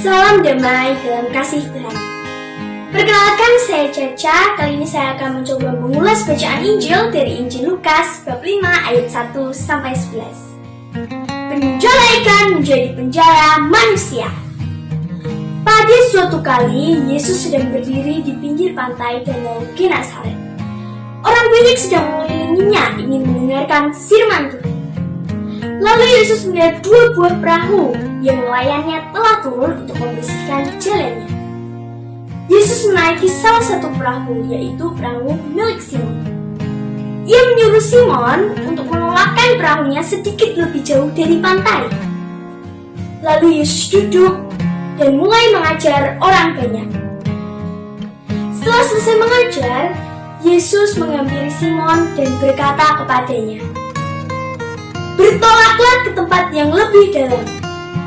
Salam damai dalam kasih Tuhan. Perkenalkan, saya Caca. Kali ini saya akan mencoba mengulas bacaan Injil dari Injil Lukas bab 5 ayat 1 sampai 11. Penjala ikan menjadi penjara manusia. Pada suatu kali, Yesus sedang berdiri di pinggir pantai Danau Genesaret. Orang banyak sedang mengelilinginya ingin mendengarkan firman Tuhan. Lalu Yesus melihat dua buah perahu yang nelayannya telah turun untuk membersihkan jalannya. Yesus menaiki salah satu perahu, yaitu perahu milik Simon. Ia menyuruh Simon untuk menolakkan perahunya sedikit lebih jauh dari pantai. Lalu Yesus duduk dan mulai mengajar orang banyak. Setelah selesai mengajar, Yesus menghampiri Simon dan berkata kepadanya, "Bertolaklah ke tempat yang lebih dalam,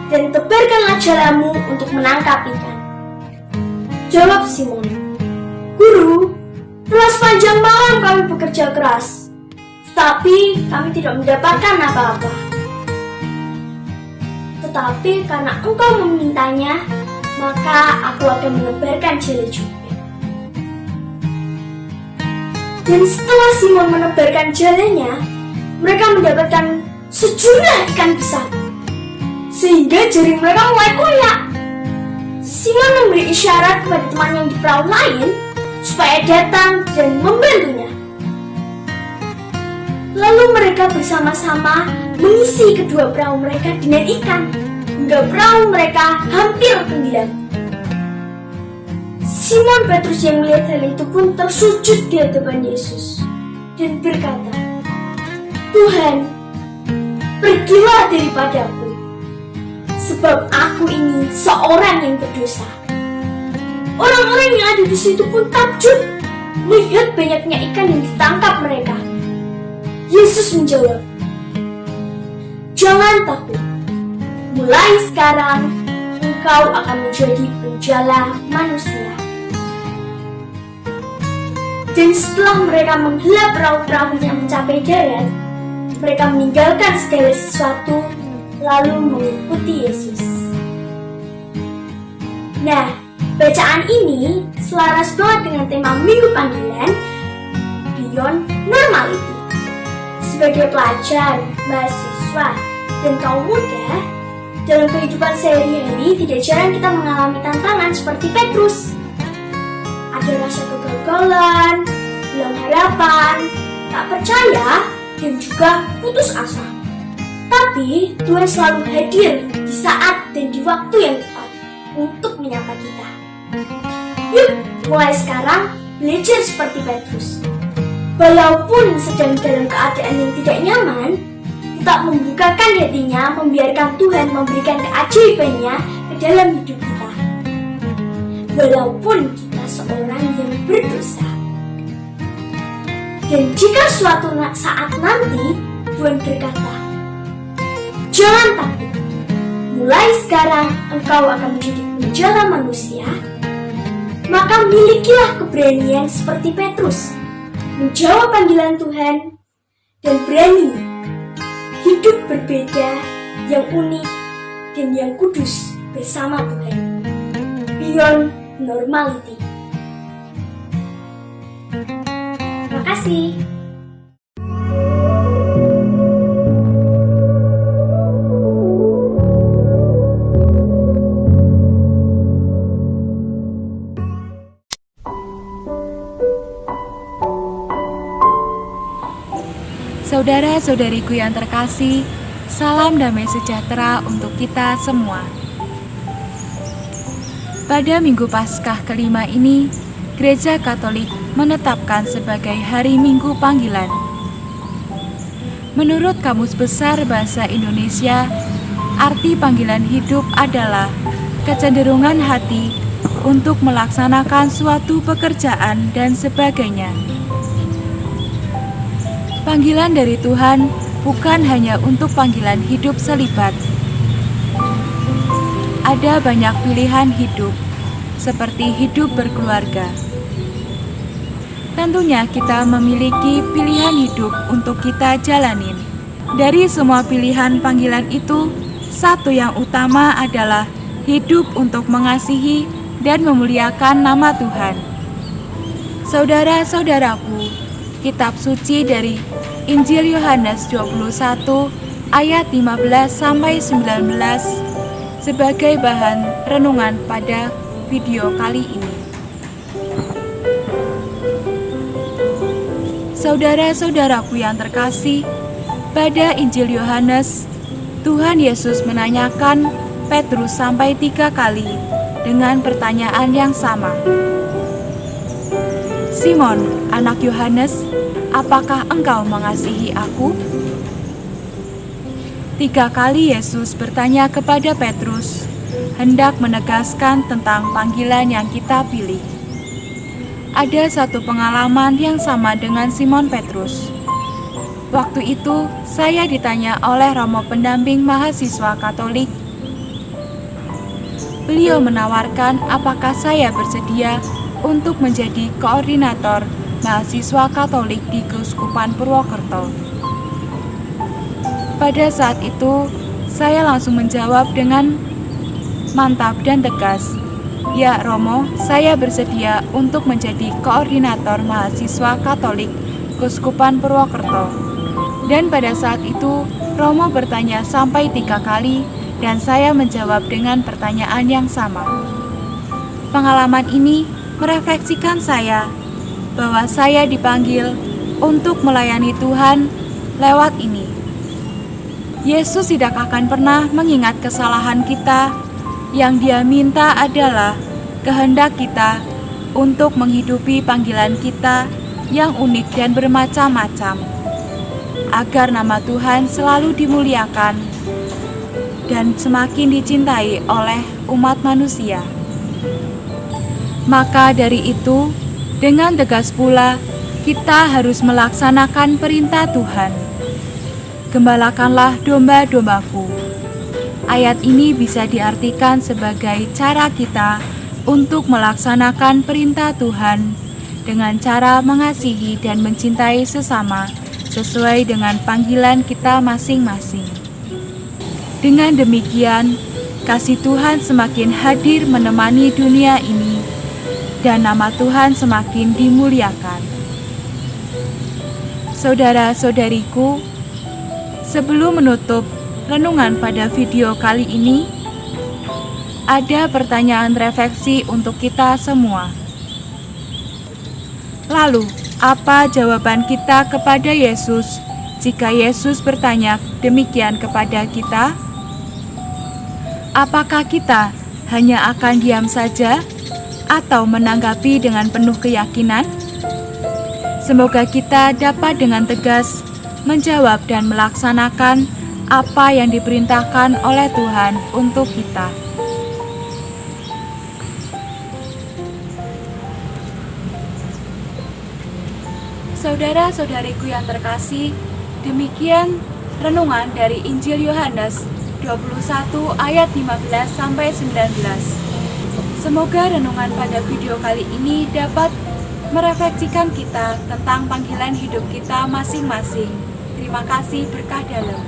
dan tebarkanlah jalamu untuk menangkap ikan." Jawab Simon, "Guru, telah sepanjang malam kami bekerja keras, tetapi kami tidak mendapatkan apa-apa. Tetapi karena engkau memintanya, maka aku akan menebarkan jala juga." Dan setelah Simon menebarkan jalanya, mereka mendapatkan sejumlah ikan besar, sehingga jaring mereka mulai koyak. Simon memberi isyarat kepada teman yang di perahu lain supaya datang dan membantunya. Lalu mereka bersama-sama mengisi kedua perahu mereka dengan ikan, hingga perahu mereka hampir tenggelam. Simon Petrus yang melihat hal itu pun tersujud di hadapan Yesus dan berkata, "Tuhan, pergilah daripadaku, sebab aku ini seorang yang berdosa." Orang-orang yang ada di situ pun takjub melihat banyaknya ikan yang ditangkap mereka. Yesus menjawab, "Jangan takut. Mulai sekarang engkau akan menjadi penjala manusia." Dan setelah mereka menggelar perahu-perahunya mencapai darat, mereka meninggalkan segala sesuatu lalu mengikuti Yesus. Nah, bacaan ini selaras banget dengan tema Minggu Panggilan, Beyond Normality. Sebagai pelajar, mahasiswa, dan kaum muda, dalam kehidupan sehari-hari tidak jarang kita mengalami tantangan seperti Petrus. Ada rasa kegagalan, hilang harapan, tak percaya, dan juga putus asa. Tapi Tuhan selalu hadir di saat dan di waktu yang tepat untuk menyapa kita. Yuk, mulai sekarang belajar seperti Petrus. Walaupun sedang dalam keadaan yang tidak nyaman, tetap membukakan hatinya, membiarkan Tuhan memberikan keajaibannya ke dalam hidup kita. Walaupun kita seorang yang berdosa. Dan jika suatu saat nanti Tuhan berkata, "Jangan takut, mulai sekarang engkau akan menjadi penjala manusia," maka milikilah keberanian seperti Petrus, menjawab panggilan Tuhan, dan berani hidup berbeda, yang unik, dan yang kudus bersama Tuhan. Beyond Normality. Terima kasih. Saudara-saudariku yang terkasih, salam damai sejahtera untuk kita semua. Pada Minggu Paskah kelima ini, Gereja Katolik menetapkan sebagai Hari Minggu Panggilan. Menurut Kamus Besar Bahasa Indonesia, arti panggilan hidup adalah kecenderungan hati untuk melaksanakan suatu pekerjaan dan sebagainya. Panggilan dari Tuhan bukan hanya untuk panggilan hidup selibat. Ada banyak pilihan hidup, seperti hidup berkeluarga. Tentunya kita memiliki pilihan hidup untuk kita jalanin. Dari semua pilihan panggilan itu, satu yang utama adalah hidup untuk mengasihi dan memuliakan nama Tuhan. Saudara-saudaraku, kitab suci dari Injil Yohanes 21 ayat 15 sampai 19 sebagai bahan renungan pada video kali ini. Saudara-saudaraku yang terkasih, pada Injil Yohanes, Tuhan Yesus menanyakan Petrus sampai 3 kali dengan pertanyaan yang sama. Simon, anak Yohanes, apakah engkau mengasihi aku? 3 kali Yesus bertanya kepada Petrus, hendak menegaskan tentang panggilan yang kita pilih. Ada satu pengalaman yang sama dengan Simon Petrus. Waktu itu, saya ditanya oleh Romo pendamping mahasiswa Katolik. Beliau menawarkan apakah saya bersedia untuk menjadi koordinator mahasiswa Katolik di Keuskupan Purwokerto. Pada saat itu, saya langsung menjawab dengan mantap dan tegas, "Ya Romo, saya bersedia untuk menjadi koordinator mahasiswa Katolik Keuskupan Purwokerto." Dan pada saat itu, Romo bertanya sampai 3 kali, dan saya menjawab dengan pertanyaan yang sama. Pengalaman ini merefleksikan saya bahwa saya dipanggil untuk melayani Tuhan lewat ini. Yesus tidak akan pernah mengingat kesalahan kita. Yang Dia minta adalah kehendak kita untuk menghidupi panggilan kita yang unik dan bermacam-macam, agar nama Tuhan selalu dimuliakan dan semakin dicintai oleh umat manusia. Maka dari itu, dengan tegas pula, kita harus melaksanakan perintah Tuhan. Gembalakanlah domba-dombaku. Ayat ini bisa diartikan sebagai cara kita untuk melaksanakan perintah Tuhan dengan cara mengasihi dan mencintai sesama sesuai dengan panggilan kita masing-masing. Dengan demikian, kasih Tuhan semakin hadir menemani dunia ini, dan nama Tuhan semakin dimuliakan. Saudara-saudariku, sebelum menutup renungan pada video kali ini, ada pertanyaan refleksi untuk kita semua. Lalu, apa jawaban kita kepada Yesus jika Yesus bertanya demikian kepada kita? Apakah kita hanya akan diam saja atau menanggapi dengan penuh keyakinan? Semoga kita dapat dengan tegas menjawab dan melaksanakan apa yang diperintahkan oleh Tuhan untuk kita. Saudara-saudariku yang terkasih, demikian renungan dari Injil Yohanes 21 ayat 15 sampai 19. Semoga renungan pada video kali ini dapat merefleksikan kita tentang panggilan hidup kita masing-masing. Terima kasih, berkah dalam.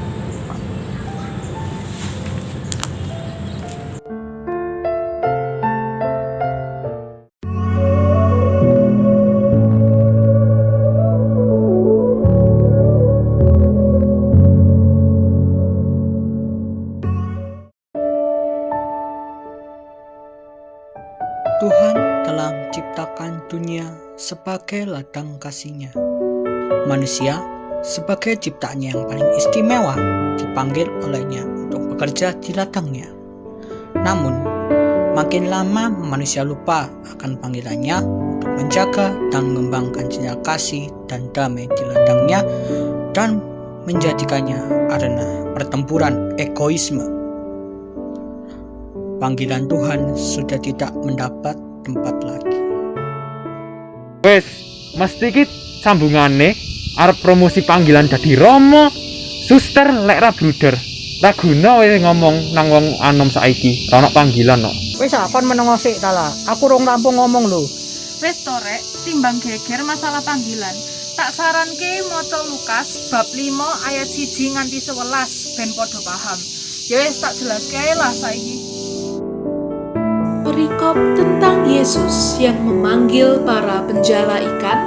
Tuhan telah menciptakan dunia sebagai ladang kasih-Nya. Manusia sebagai ciptaannya yang paling istimewa dipanggil olehnya untuk bekerja di ladangnya. Namun, makin lama manusia lupa akan panggilannya untuk menjaga dan mengembangkan cinta kasih dan damai di ladangnya dan menjadikannya arena pertempuran egoisme. Panggilan Tuhan sudah tidak mendapat tempat lagi. Wes, mesti ki sambungane arep promosi panggilan dadi Romo, suster lek ra bruder. Ra guna wis ngomong nang wong anom saiki, ra ono panggilan no. Wis kon menengo sik ta lah. Aku rong rampung ngomong lho. Wis to rek, timbang geger masalah panggilan, tak saranke maca Lukas bab 5 ayat 1 nganti 11 ben padha paham. Ya wis tak jelaske ae lah saiki. perikop tentang Yesus yang memanggil para penjala ikan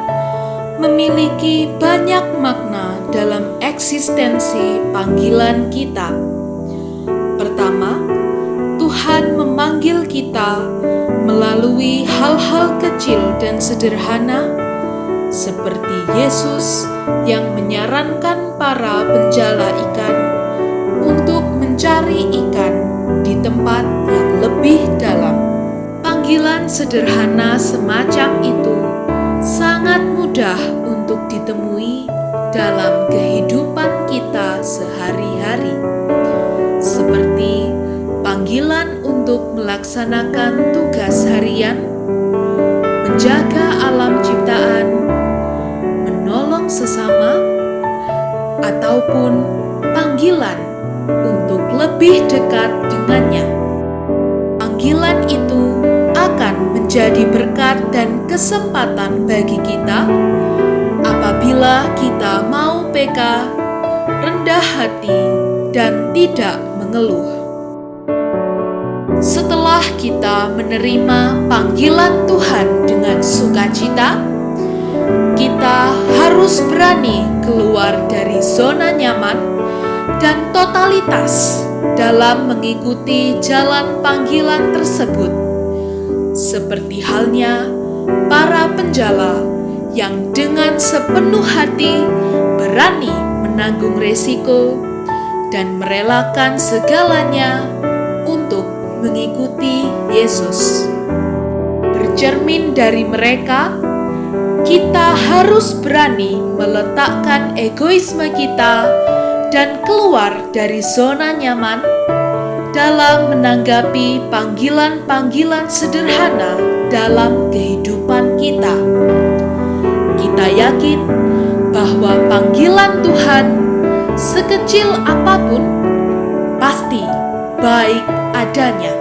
memiliki banyak makna dalam eksistensi panggilan kita. Pertama, Tuhan memanggil kita melalui hal-hal kecil dan sederhana, seperti Yesus yang menyarankan para penjala ikan untuk mencari ikan di tempat yang lebih dalam. Panggilan sederhana semacam itu sangat mudah untuk ditemui dalam kehidupan kita sehari-hari, seperti panggilan untuk melaksanakan tugas harian, menjaga alam ciptaan, menolong sesama, ataupun panggilan untuk lebih dekat dengannya. Panggilan itu akan menjadi berkat dan kesempatan bagi kita apabila kita mau peka, rendah hati, dan tidak mengeluh. Setelah kita menerima panggilan Tuhan dengan sukacita, kita harus berani keluar dari zona nyaman dan totalitas dalam mengikuti jalan panggilan tersebut, seperti halnya para penjala yang dengan sepenuh hati berani menanggung resiko dan merelakan segalanya untuk mengikuti Yesus. Bercermin dari mereka, kita harus berani meletakkan egoisme kita dan keluar dari zona nyaman dalam menanggapi panggilan-panggilan sederhana dalam kehidupan kita. Kita yakin bahwa panggilan Tuhan, sekecil apapun, pasti baik adanya.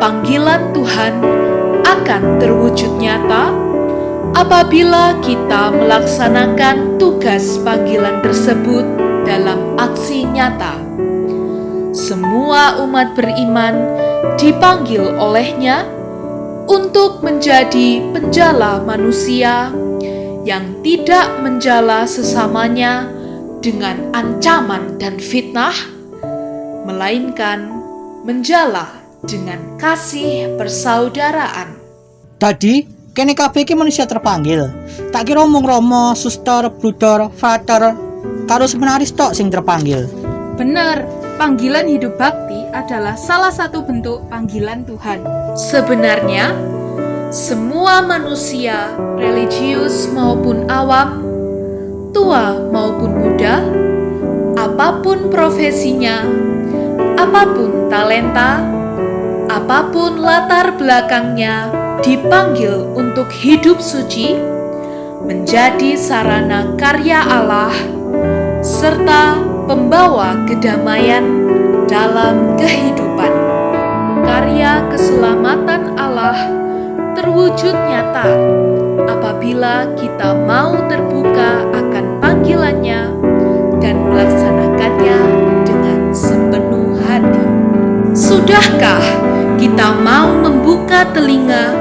Panggilan Tuhan akan terwujud nyata apabila kita melaksanakan tugas panggilan tersebut dalam aksi nyata. Semua umat beriman dipanggil olehnya untuk menjadi penjala manusia yang tidak menjala sesamanya dengan ancaman dan fitnah, melainkan menjala dengan kasih persaudaraan. Tadi kene kabeh iki manusia terpanggil. Tak kira mung romo, suster, bruder, frater, karo seminaris tok sing terpanggil. Benar, panggilan hidup bakti adalah salah satu bentuk panggilan Tuhan. Sebenarnya, semua manusia, religius maupun awam, tua maupun muda, apapun profesinya, apapun talenta, apapun latar belakangnya, dipanggil untuk hidup suci, menjadi sarana karya Allah, serta pembawa kedamaian dalam kehidupan. Karya keselamatan Allah terwujud nyata apabila kita mau terbuka akan panggilannya dan melaksanakannya dengan sepenuh hati. Sudahkah kita mau membuka telinga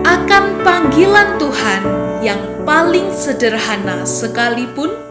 akan panggilan Tuhan yang paling sederhana sekalipun?